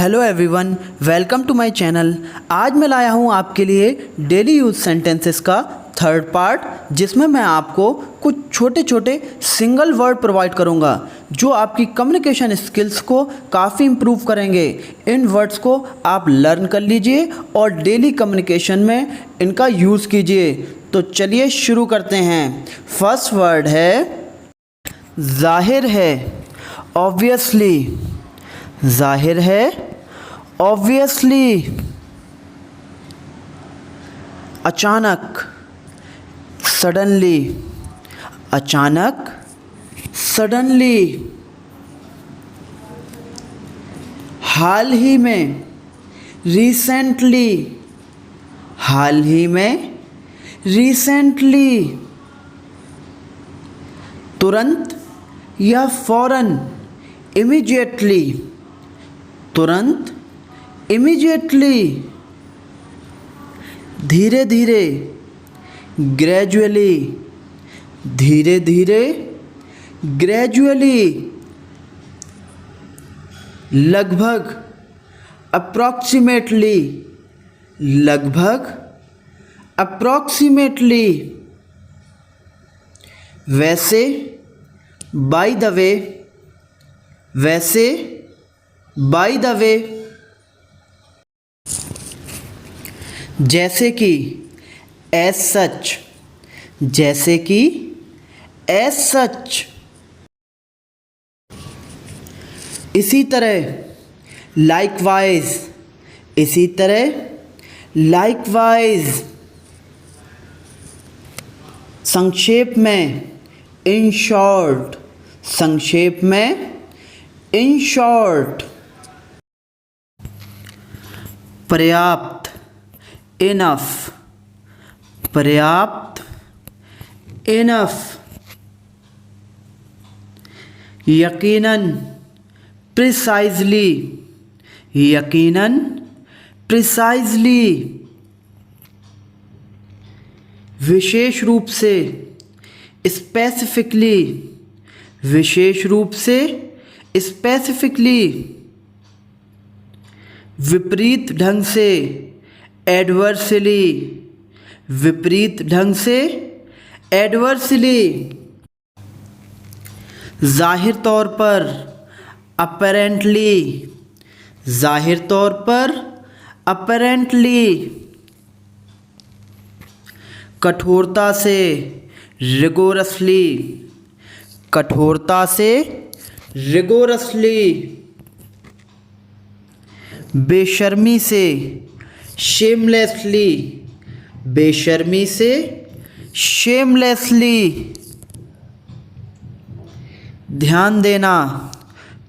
Hello everyone, welcome to my channel. आज मैं लाया हूँ आपके लिए डेली यूज सेंटेंसेस का थर्ड पार्ट, जिसमें मैं आपको कुछ छोटे छोटे सिंगल वर्ड प्रोवाइड करूँगा जो आपकी कम्युनिकेशन स्किल्स को काफ़ी इम्प्रूव करेंगे। इन वर्ड्स को आप लर्न कर लीजिए और डेली कम्युनिकेशन में इनका यूज़ कीजिए। तो चलिए शुरू करते हैं। फर्स्ट वर्ड है जाहिर है, ऑब्वियसली। जाहिर है, ऑब्वियसली। अचानक, सडनली। अचानक, सडनली। हाल ही में, रिसेंटली। हाल ही में, रिसेंटली। तुरंत या फौरन, इमीडिएटली। तुरंत, इमीडिएटली। धीरे धीरे, ग्रेजुअली। धीरे धीरे, ग्रेजुअली। लगभग, अप्रॉक्सीमेटली। लगभग, अप्रॉक्सीमेटली। वैसे, बाय द वे। वैसे, बाय द वे। जैसे कि, एज सच। जैसे कि, एज सच। इसी तरह, लाइकवाइज। इसी तरह, लाइकवाइज। संक्षेप में, इन शॉर्ट। संक्षेप में, इन शॉर्ट। पर्याप्त, इनफ। पर्याप्त, इनफ। यकीनन, प्रिसाइजली। यकीनन, प्रिसाइजली। विशेष रूप से, स्पेसिफिकली। विशेष रूप से, स्पेसिफिकली। विपरीत ढंग से, एडवर्सली। विपरीत ढंग से, एडवर्सली। जाहिर तौर पर, अपरेंटली। जाहिर तौर पर, अपरेंटली। कठोरता से, रिगोरसली। कठोरता से, रिगोरसली। बेशर्मी से, शेमलेसली। बेशर्मी से, शेमलेसली। ध्यान देना,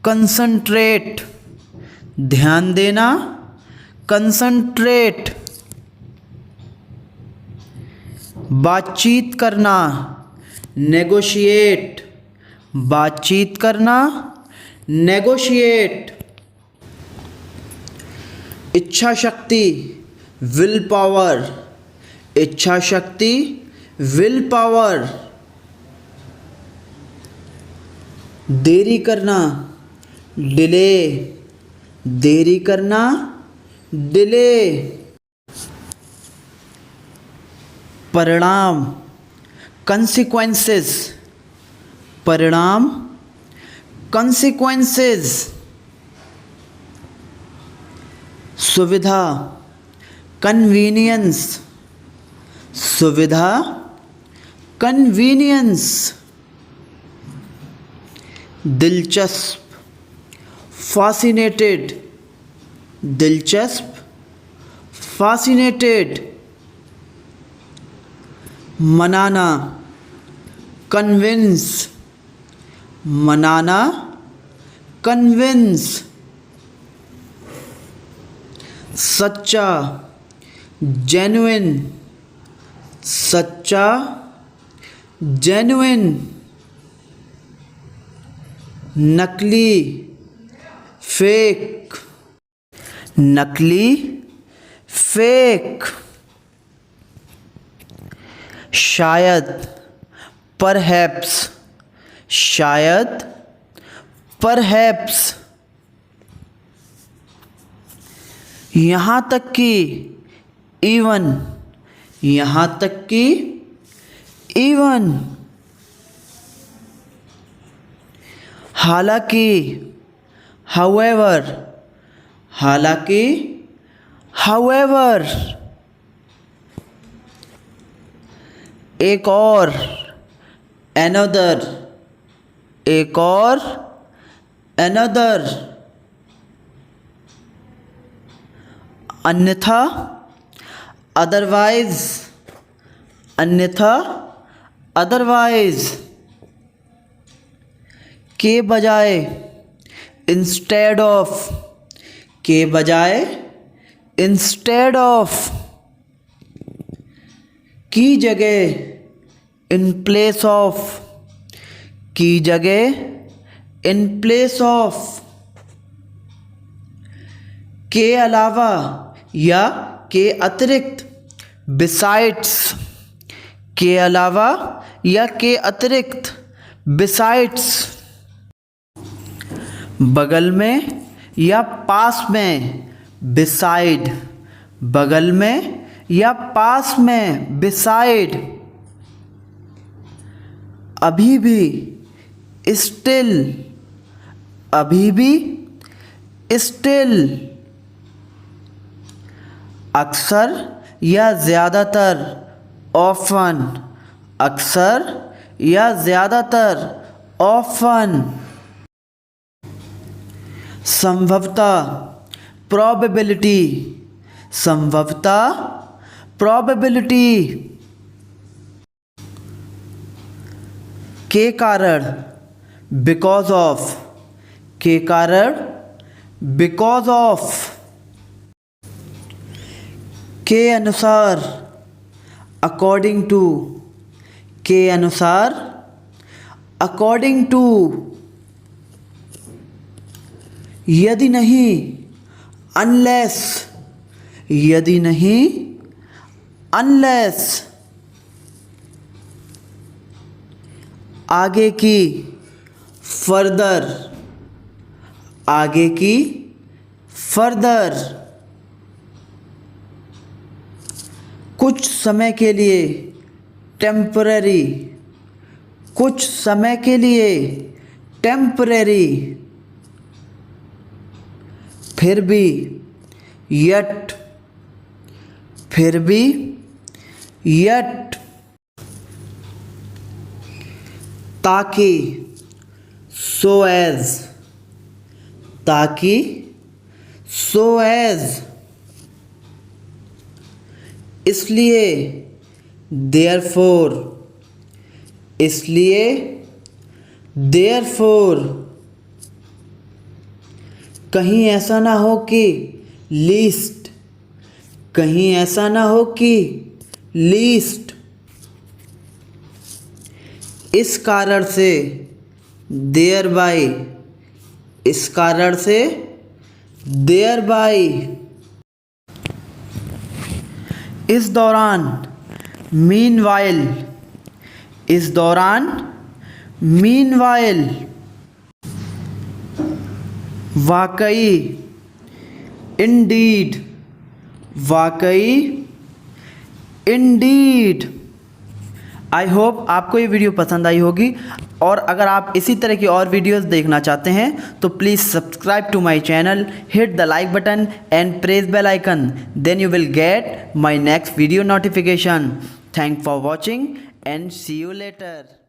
कंसंट्रेट। ध्यान देना, कंसंट्रेट। बातचीत करना, नेगोशिएट। बातचीत करना, नेगोशिएट। इच्छा शक्ति, विल पावर। इच्छा शक्ति, विल पावर। देरी करना, डिले। देरी करना, डिले। परिणाम, consequences। परिणाम, consequences। सुविधा, कन्वीनियंस। सुविधा, कन्वीनियंस। दिलचस्प, fascinated। दिलचस्प, fascinated। मनाना, कन्विंस। मनाना, कन्विंस। सच्चा, जेन्युइन। सच्चा, जेन्युइन। नकली, फेक। नकली, फेक। शायद, परहैप्स। शायद, परहैप्स। यहाँ तक कि इवन, यहाँ तक कि इवन, हालांकि, however, हालांकि, however, एक और, another, एक और, another, अन्यथा, otherwise, अन्यथा, otherwise, के बजाय, इंस्टेड ऑफ, के बजाय, इंस्टेड ऑफ, की जगह, इन प्लेस ऑफ, की जगह, इन प्लेस ऑफ, के अलावा या के अतिरिक्त, बिसाइड्स, के अलावा या के अतिरिक्त, बिसाइड्स, बगल में या पास में, बिसाइड, बगल में या पास में, बिसाइड, अभी भी, स्टिल, अभी भी, स्टिल, अक्सर या ज़्यादातर, ऑफन, अक्सर या ज़्यादातर, ऑफन, संभवतः, प्रोबेबिलिटी, संभवतः, प्रोबेबिलिटी, के कारण, बिकॉज ऑफ, के कारण, बिकॉज ऑफ, के अनुसार, अकॉर्डिंग टू, के अनुसार, अकॉर्डिंग टू, यदि नहीं, अनलेस, यदि नहीं, अनलेस, आगे की, फर्दर, आगे की, फर्दर, कुछ समय के लिए, टेम्पररी, कुछ समय के लिए, टेम्पररी, फिर भी, यट, फिर भी, यट, ताकि, सो एज, ताकि, सो एज, इसलिए, देयरफॉर, इसलिए, देयरफॉर, कहीं ऐसा ना हो कि, लीस्ट, कहीं ऐसा ना हो कि, लीस्ट, इस कारण से, देयर बाय, इस कारण से, देयर बाय, इस दौरान, मीनवाइल, इस दौरान, मीनवाइल, वाकई, इंडीड, वाकई, इंडीड। आई होप आपको ये वीडियो पसंद आई होगी, और अगर आप इसी तरह की और वीडियोस देखना चाहते हैं तो please subscribe to my channel, hit the like button and press bell icon, then you will get my next video notification. Thank for watching and see you letter.